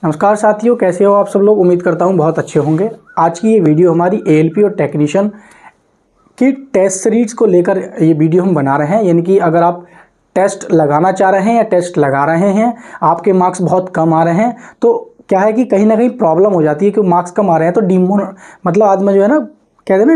नमस्कार साथियों, कैसे हो आप सब लोग। उम्मीद करता हूँ बहुत अच्छे होंगे। आज की ये वीडियो हमारी एएलपी और टेक्नीशियन की टेस्ट सीरीज को लेकर ये वीडियो हम बना रहे हैं। यानी कि अगर आप टेस्ट लगाना चाह रहे हैं या टेस्ट लगा रहे हैं, आपके मार्क्स बहुत कम आ रहे हैं, तो क्या है कि कहीं ना कहीं प्रॉब्लम हो जाती है कि मार्क्स कम आ रहे हैं तो मतलब आदमी जो है ना, कहते हैं ना,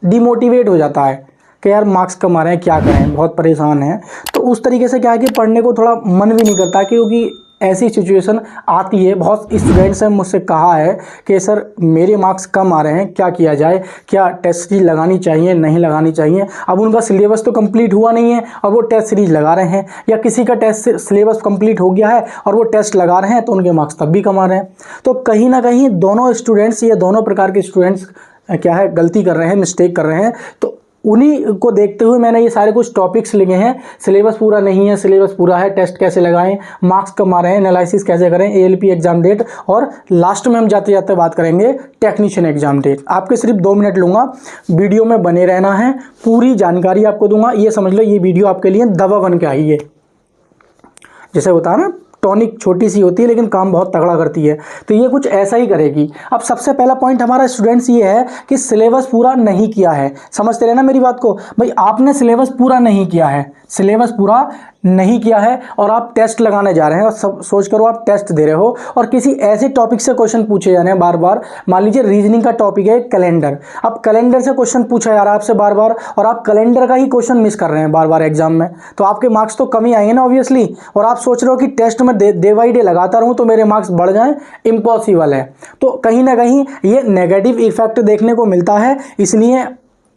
डिमोटिवेट हो जाता है कि यार मार्क्स कम आ रहे हैं, क्या करें, बहुत परेशान हैं। तो उस तरीके से क्या है कि पढ़ने को थोड़ा मन भी नहीं करता, क्योंकि ऐसी सिचुएशन आती है। बहुत स्टूडेंट्स ने मुझसे कहा है कि सर मेरे मार्क्स कम आ रहे हैं, क्या किया जाए, क्या टेस्ट सीरीज लगानी चाहिए नहीं लगानी चाहिए। अब उनका सिलेबस तो कंप्लीट हुआ नहीं है और वो टेस्ट सीरीज लगा रहे हैं, या किसी का टेस्ट सिलेबस कंप्लीट हो गया है और वो टेस्ट लगा रहे हैं तो उनके मार्क्स तब भी कम आ रहे हैं। तो कहीं ना कहीं दोनों स्टूडेंट्स या दोनों प्रकार के स्टूडेंट्स क्या है, गलती कर रहे हैं, मिस्टेक कर रहे हैं। तो उन्हीं को देखते हुए मैंने ये सारे कुछ टॉपिक्स लिखे हैं। सिलेबस पूरा नहीं है, सिलेबस पूरा है, टेस्ट कैसे लगाएं, मार्क्स कम आ रहे हैं, एनालिसिस कैसे करें, एएलपी एग्जाम डेट, और लास्ट में हम जाते जाते बात करेंगे टेक्नीशियन एग्जाम डेट। आपके सिर्फ 2 मिनट लूँगा, वीडियो में बने रहना है, पूरी जानकारी आपको दूंगा। ये समझ लो ये वीडियो आपके लिए दवा बन के आई है। जैसे होता है ना, टॉनिक छोटी सी होती है लेकिन काम बहुत तगड़ा करती है, तो ये कुछ ऐसा ही करेगी। अब सबसे पहला पॉइंट हमारा स्टूडेंट्स ये है कि सिलेबस पूरा नहीं किया है। समझते रहना मेरी बात को भाई, आपने सिलेबस पूरा नहीं किया है, सिलेबस पूरा नहीं किया है और आप टेस्ट लगाने जा रहे हैं और सब सोच करो आप टेस्ट दे रहे हो और किसी ऐसे टॉपिक से क्वेश्चन पूछे जा रहे हैं बार बार। मान लीजिए रीजनिंग का टॉपिक है कैलेंडर, अब कैलेंडर से क्वेश्चन पूछा जा रहा है आपसे बार बार और आप कैलेंडर का ही क्वेश्चन मिस कर रहे हैं बार बार एग्जाम में, तो आपके मार्क्स तो कम ही आएंगे ना ऑब्वियसली। और आप सोच रहे हो कि टेस्ट में डे बाई डे लगाता रहूं तो मेरे मार्क्स बढ़ जाएं, इम्पॉसिबल है। तो कहीं ना कहीं ये नेगेटिव इफेक्ट देखने को मिलता है। इसलिए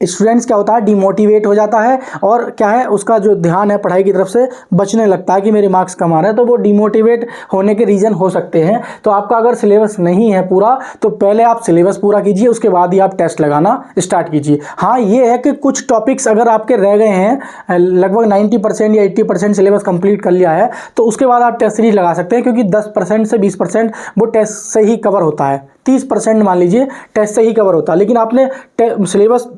स्टूडेंट्स क्या होता है, डिमोटिवेट हो जाता है और क्या है, उसका जो ध्यान है पढ़ाई की तरफ से बचने लगता है कि मेरे मार्क्स कम आ रहे हैं। तो वो डिमोटिवेट होने के रीज़न हो सकते हैं। तो आपका अगर सिलेबस नहीं है पूरा तो पहले आप सिलेबस पूरा कीजिए, उसके बाद ही आप टेस्ट लगाना स्टार्ट कीजिए। हाँ, ये है कि कुछ टॉपिक्स अगर आपके रह गए हैं, लगभग 90% या 80% सिलेबस कंप्लीट कर लिया है, तो उसके बाद आप टेस्ट सीरीज लगा सकते हैं, क्योंकि 10% से 20% वो टेस्ट से ही कवर होता है। 30% मान लीजिए टेस्ट से ही कवर होता है, लेकिन आपने सिलेबस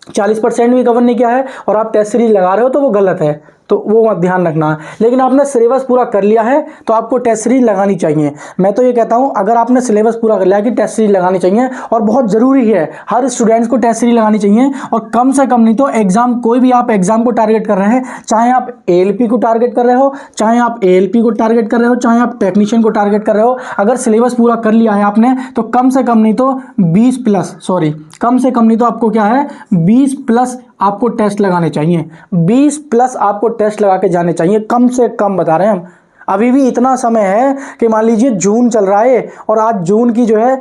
40% भी कवर नहीं किया है और आप टेस्ट सीरीज लगा रहे हो तो वो गलत है, तो वो मत ध्यान रखना है। लेकिन आपने सिलेबस पूरा कर लिया है तो आपको टेस्ट सीरीज लगानी चाहिए। मैं तो ये कहता हूँ अगर आपने सिलेबस पूरा कर लिया कि टेस्ट सीरीज लगानी चाहिए, और बहुत ज़रूरी है, हर स्टूडेंट्स को टेस्ट सीरीज लगानी चाहिए। और कम से कम नहीं तो एग्जाम, कोई भी आप एग्जाम को टारगेट कर रहे हैं, चाहे आप एएलपी को टारगेट कर रहे हो, चाहे आप एएलपी को टारगेट कर रहे हो, चाहे आप टेक्नीशियन को टारगेट कर रहे हो, अगर सिलेबस पूरा कर लिया है आपने तो कम से कम नहीं तो 20+ आपको क्या है, 20+ आपको टेस्ट लगाने चाहिए। 20+ आपको टेस्ट लगा के जाने चाहिए, कम से कम बता रहे हैं हम। अभी भी इतना समय है कि मान लीजिए जून चल रहा है और आज जून की जो है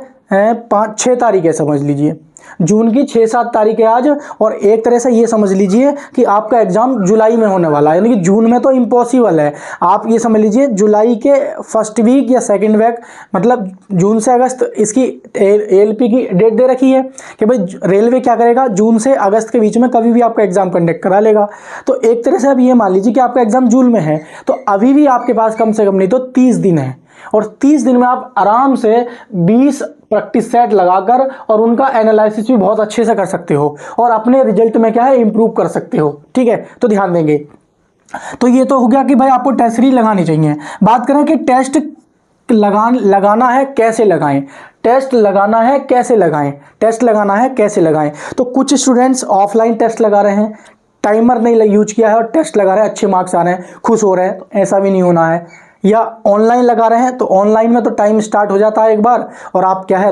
5-6 तारीख है, समझ लीजिए जून की 6-7 तारीख है आज, और एक तरह से ये समझ लीजिए कि आपका एग्जाम जुलाई में होने वाला है। यानी कि जून में तो इम्पॉसिबल है, आप ये समझ लीजिए जुलाई के फर्स्ट वीक या सेकंड वीक, मतलब जून से अगस्त इसकी एएलपी की डेट दे रखी है कि भाई रेलवे क्या करेगा, जून से अगस्त के बीच में कभी भी आपका एग्जाम कंडक्ट करा लेगा। तो एक तरह से अब ये मान लीजिए कि आपका एग्जाम जून में है, तो अभी भी आपके पास कम से कम नहीं तो 30 दिन है, और 30 दिन में आप आराम से 20 प्रैक्टिस सेट लगाकर और उनका एनालिसिस भी बहुत अच्छे से कर सकते हो और अपने रिजल्ट में क्या है, इंप्रूव कर सकते हो। ठीक है, तो ध्यान देंगे। तो ये तो हो गया कि भाई आपको टेस्ट सीरीज लगानी चाहिए। बात करें कि टेस्ट लगाना है कैसे लगाएं, टेस्ट लगाना है कैसे लगाएं, टेस्ट लगाना है कैसे लगाएं। तो कुछ स्टूडेंट्स ऑफलाइन टेस्ट लगा रहे हैं, टाइमर नहीं यूज किया है और टेस्ट लगा रहे हैं, अच्छे मार्क्स आ रहे हैं, खुश हो रहे हैं, तो ऐसा भी नहीं होना है। या ऑनलाइन लगा रहे हैं तो ऑनलाइन में तो टाइम स्टार्ट हो जाता है एक बार और आप क्या है,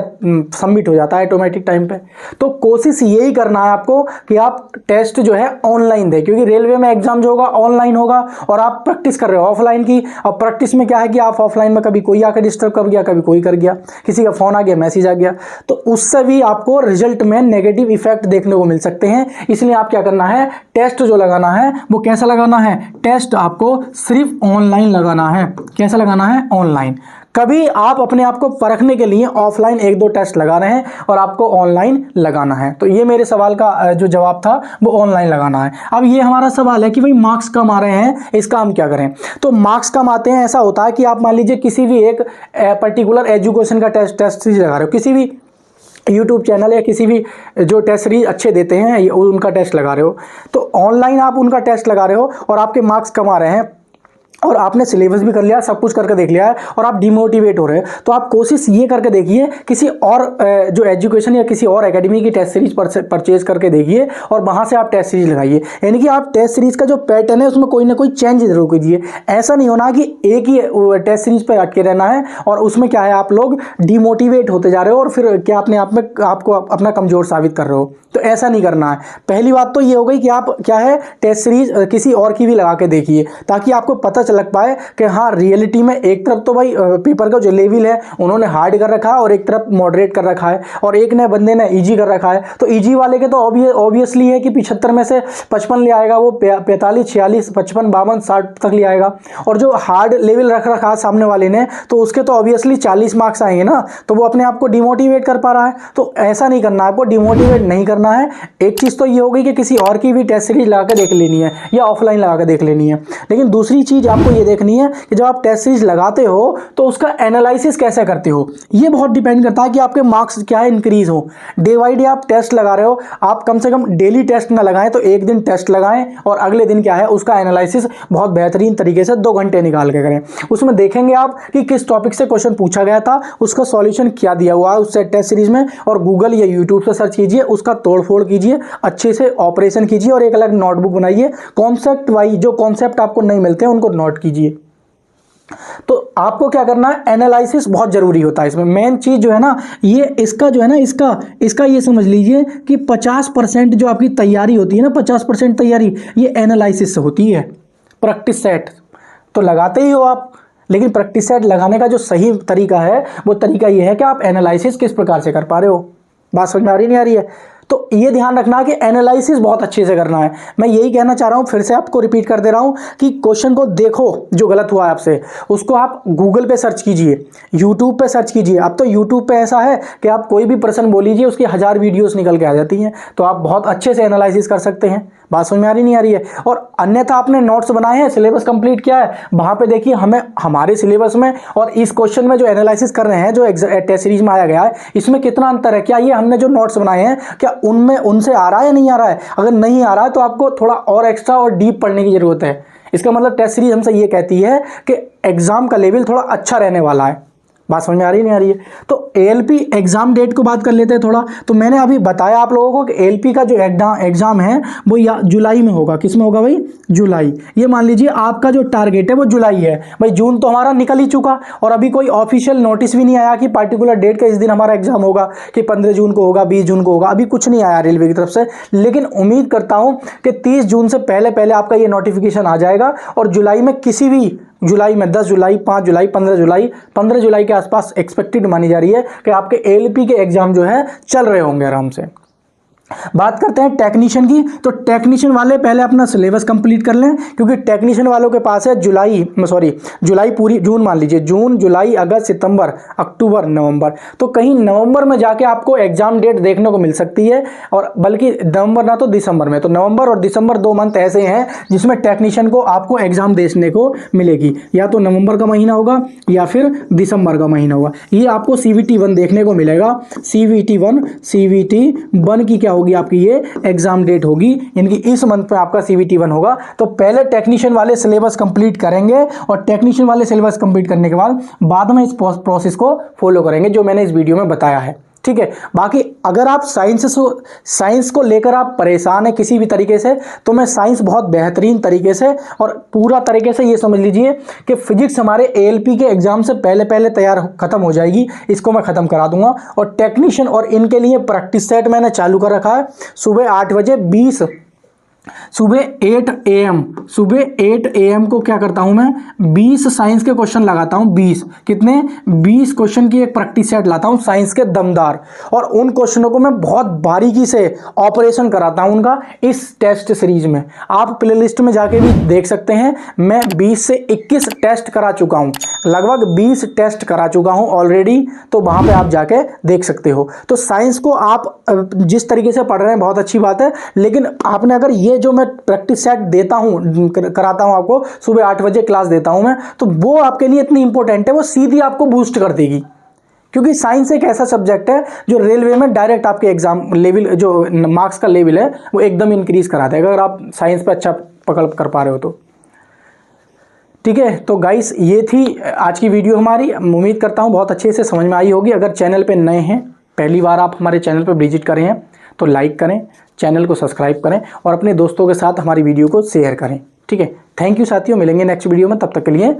सबमिट हो जाता है ऑटोमेटिक टाइम पे। तो कोशिश यही करना है आपको कि आप टेस्ट जो है ऑनलाइन दें, क्योंकि रेलवे में एग्जाम जो होगा ऑनलाइन होगा और आप प्रैक्टिस कर रहे हो ऑफलाइन की। और प्रैक्टिस में क्या है कि आप ऑफलाइन में कभी कोई आकर डिस्टर्ब कर गया, कभी कोई कर गया, किसी का फोन आ गया, मैसेज आ गया, तो उससे भी आपको रिजल्ट में नेगेटिव इफेक्ट देखने को मिल सकते हैं। इसलिए आप क्या करना है, टेस्ट जो लगाना है वो कैसा लगाना है, टेस्ट आपको सिर्फ ऑनलाइन लगाना है। कैसा लगाना है, ऑनलाइन। कभी आप अपने आप को परखने के लिए ऑफलाइन 1-2 टेस्ट लगा रहे हैं और आपको ऑनलाइन लगाना है। तो ये मेरे सवाल का जो जवाब था वो ऑनलाइन लगाना है। अब ये हमारा सवाल है कि भाई मार्क्स कम आ रहे हैं, इसका हम क्या करें। तो मार्क्स कम आते हैं, ऐसा होता है कि आप मान लीजिए किसी भी एक पर्टिकुलर एजुकेशन का टेस्ट सीरीज लगा रहे हो, किसी भी यूट्यूब चैनल या किसी भी जो टेस्ट सीरीज अच्छे देते हैं उनका टेस्ट लगा रहे हो, तो ऑनलाइन आप उनका टेस्ट लगा रहे हो और आपके मार्क्स कम आ रहे हैं, और आपने सिलेबस भी कर लिया, सब कुछ करके देख लिया है और आप डिमोटिवेट हो रहे हैं, तो आप कोशिश ये करके देखिए किसी और जो एजुकेशन या किसी और एकेडमी की टेस्ट सीरीज परचेज करके देखिए और वहाँ से आप टेस्ट सीरीज लगाइए। यानी कि आप टेस्ट सीरीज का जो पैटर्न है उसमें कोई ना कोई चेंज जरूर कीजिए। ऐसा नहीं होना कि एक ही टेस्ट सीरीज पर अटके रहना है और उसमें क्या है आप लोग डिमोटिवेट होते जा रहे हो और फिर क्या अपने आप में आपको अपना कमजोर साबित कर रहे हो। तो ऐसा नहीं करना है। पहली बात तो ये हो गई कि आप क्या है टेस्ट सीरीज किसी और की भी लगा के देखिए ताकि आपको पता लग पाए कि हाँ रियलिटी में एक तरफ तो भाई पेपर का जो लेवल है उन्होंने हार्ड कर रखा है और एक तरफ मॉडरेट कर रखा है और एक ने बंदे ने इजी कर रखा है। तो इजी वाले के तो ऑब्वियसली है कि 75 में से 55 ले आएगा, वो 45 46 55 52 60 तक ले आएगा। और जो हार्ड लेवल रख रखा है सामने वाले ने तो उसके तो ऑब्वियसली 40 मार्क्स आएंगे ना, तो वो अपने आप को डिमोटिवेट कर पा रहा है। तो ऐसा नहीं करना है, आपको डिमोटिवेट नहीं करना है। एक चीज़ तो ये होगी कि किसी और की भी टेस्ट सीरीज लगा के देख लेनी है या ऑफलाइन लगा के देख लेनी है। लेकिन दूसरी चीज़ आपको ये देखनी है कि जब आप टेस्ट सीरीज लगाते हो तो उसका एनालिसिस कैसे करते हो। ये बहुत डिपेंड करता है कि आपके मार्क्स क्या है इंक्रीज हो। डे बाई डे आप टेस्ट लगा रहे हो, आप कम से कम डेली टेस्ट ना लगाएं तो एक दिन टेस्ट लगाएं और अगले दिन क्या है उसका एनालिसिस बहुत बेहतरीन तरीके से 2 घंटे निकाल के करें। उसमें देखेंगे आप कि किस टॉपिक से क्वेश्चन पूछा गया था, उसका सॉल्यूशन क्या दिया हुआ है उससे टेस्ट सीरीज में, और गूगल या यूट्यूब से सर्च कीजिए, उसका तोड़फोड़ कीजिए, अच्छे से ऑपरेशन कीजिए और एक अलग नोटबुक बनाइए। कॉन्सेप्ट वाइज जो कॉन्सेप्ट आपको नहीं मिलते हैं उनको नोट कीजिए। तो आपको क्या करना है, एनालिसिस बहुत जरूरी होता है। इसमें मेन चीज जो है ना, ये इसका जो है ना इसका ये समझ लीजिए कि 50% जो आपकी तैयारी होती है ना, 50% तैयारी ये एनालिसिस से होती है। प्रैक्टिस सेट तो लगाते ही हो आप, लेकिन प्रैक्टिस सेट लगाने का जो सही तरीका है वो तरीका ये है कि आप एनालिसिस किस प्रकार से कर पा रहे हो। बात समझ में आ रही नहीं आ रही है? तो ये ध्यान रखना कि एनालिसिस बहुत अच्छे से करना है। मैं यही कहना चाह रहा हूँ, फिर से आपको रिपीट कर दे रहा हूँ कि क्वेश्चन को देखो जो गलत हुआ है आपसे, उसको आप गूगल पे सर्च कीजिए, यूट्यूब पे सर्च कीजिए। अब तो यूट्यूब पे ऐसा है कि आप कोई भी प्रश्न बोलीजिए उसकी 1000 वीडियोस निकल के आ जाती हैं, तो आप बहुत अच्छे से एनालिसिस कर सकते हैं। बात समझ में आ रही नहीं आ रही है? और अन्यथा आपने नोट्स बनाए हैं, सिलेबस कंप्लीट किया है, वहाँ पे देखिए हमें हमारे सिलेबस में और इस क्वेश्चन में जो एनालिसिस कर रहे हैं जो टेस्ट सीरीज में आया गया है इसमें कितना अंतर है। क्या ये हमने जो नोट्स बनाए हैं क्या उनमें उनसे आ रहा है या नहीं आ रहा है? अगर नहीं आ रहा है तो आपको थोड़ा और एक्स्ट्रा और डीप पढ़ने की जरूरत है। इसका मतलब टेस्ट सीरीज हमसे ये कहती है कि एग्जाम का लेवल थोड़ा अच्छा रहने वाला है। बात समझ में आ रही नहीं आ रही है? तो एएलपी एग्जाम डेट को बात कर लेते हैं थोड़ा। तो मैंने अभी बताया आप लोगों को कि एएलपी का जो एग्जाम है वो या जुलाई में होगा। किस में होगा भाई? जुलाई। ये मान लीजिए आपका जो टारगेट है वो जुलाई है। भाई जून तो हमारा निकल ही चुका और अभी कोई ऑफिशियल नोटिस भी नहीं आया कि पार्टिकुलर डेट का इस दिन हमारा एग्जाम होगा, कि 15 जून को होगा, 20 जून को होगा, अभी कुछ नहीं आया रेलवे की तरफ से। लेकिन उम्मीद करता हूं कि 30 जून से पहले पहले आपका ये नोटिफिकेशन आ जाएगा और जुलाई में किसी भी जुलाई में 10 जुलाई 5 जुलाई 15 जुलाई के आसपास एक्सपेक्टेड मानी जा रही है कि आपके एएलपी के एग्जाम जो है चल रहे होंगे आराम से। बात करते हैं टेक्नीशियन की। तो टेक्नीशियन वाले पहले अपना सिलेबस कंप्लीट कर लें, क्योंकि टेक्नीशियन वालों के पास है जुलाई पूरी, जून मान लीजिए, जून जुलाई अगस्त सितंबर अक्टूबर नवंबर। तो कहीं नवंबर में जाके आपको एग्जाम डेट देखने को मिल सकती है, और बल्कि नवंबर ना तो दिसंबर में। तो नवंबर और दिसंबर 2 मंथ ऐसे हैं जिसमें टेक्नीशियन को आपको एग्जाम देखने को मिलेगी। या तो नवंबर का महीना होगा या फिर दिसंबर का महीना होगा। ये आपको CVT 1 देखने को मिलेगा। CVT 1 की क्या होगी आपकी, ये एग्जाम डेट होगी, यानी कि इस मंथ पे आपका CVT 1 होगा। तो पहले टेक्नीशियन वाले सिलेबस कंप्लीट करेंगे और टेक्नीशियन वाले सिलेबस कंप्लीट करने के बाद में इस प्रोसेस को फॉलो करेंगे जो मैंने इस वीडियो में बताया है। ठीक है। बाकी अगर आप साइंस को लेकर आप परेशान हैं किसी भी तरीके से, तो मैं साइंस बहुत बेहतरीन तरीके से और पूरा तरीके से ये समझ लीजिए कि फिजिक्स हमारे एएलपी के एग्जाम से पहले पहले तैयार खत्म हो जाएगी, इसको मैं खत्म करा दूंगा। और टेक्नीशियन और इनके लिए प्रैक्टिस सेट मैंने चालू कर रखा है। सुबह 8 बजे सुबह 8 AM को क्या करता हूं मैं, 20 साइंस के क्वेश्चन लगाता हूं। 20 कितने? 20 क्वेश्चन की एक प्रैक्टिस सेट लाता हूं साइंस के दमदार, और उन क्वेश्चनों को मैं बहुत बारीकी से ऑपरेशन कराता हूं उनका इस टेस्ट सीरीज में। आप प्लेलिस्ट में जाके भी देख सकते हैं, मैं 20 से 21 टेस्ट करा चुका हूं, लगभग 20 टेस्ट करा चुका हूं ऑलरेडी। तो वहां पे आप जाके देख सकते हो। तो साइंस को आप जिस तरीके से पढ़ रहे हैं बहुत अच्छी बात है, लेकिन आपने अगर ये जो मैं प्रैक्टिस सेट देता हूं, कराता हूं आपको, सुबह 8 बजे क्लास देता हूं मैं, तो वो आपके लिए इतनी इंपॉर्टेंट है, वो सीधी आपको बूस्ट कर देगी। क्योंकि साइंस एक ऐसा सब्जेक्ट है जो रेलवे में डायरेक्ट आपके एग्जाम लेवल, जो मार्क्स का लेवल है वो एकदम इंक्रीज कराता है, अगर आप साइंस पे अच्छा पकड़ कर पा रहे हो तो। ठीक है, तो गाइस ये थी आज की वीडियो हमारी। उम्मीद करता हूँ बहुत अच्छे से समझ में आई होगी। अगर चैनल पे नए हैं, पहली बार आप हमारे चैनल पर विजिट करें हैं, तो लाइक करें, चैनल को सब्सक्राइब करें और अपने दोस्तों के साथ हमारी वीडियो को शेयर करें। ठीक है, थैंक यू साथियों, मिलेंगे नेक्स्ट वीडियो में, तब तक के लिए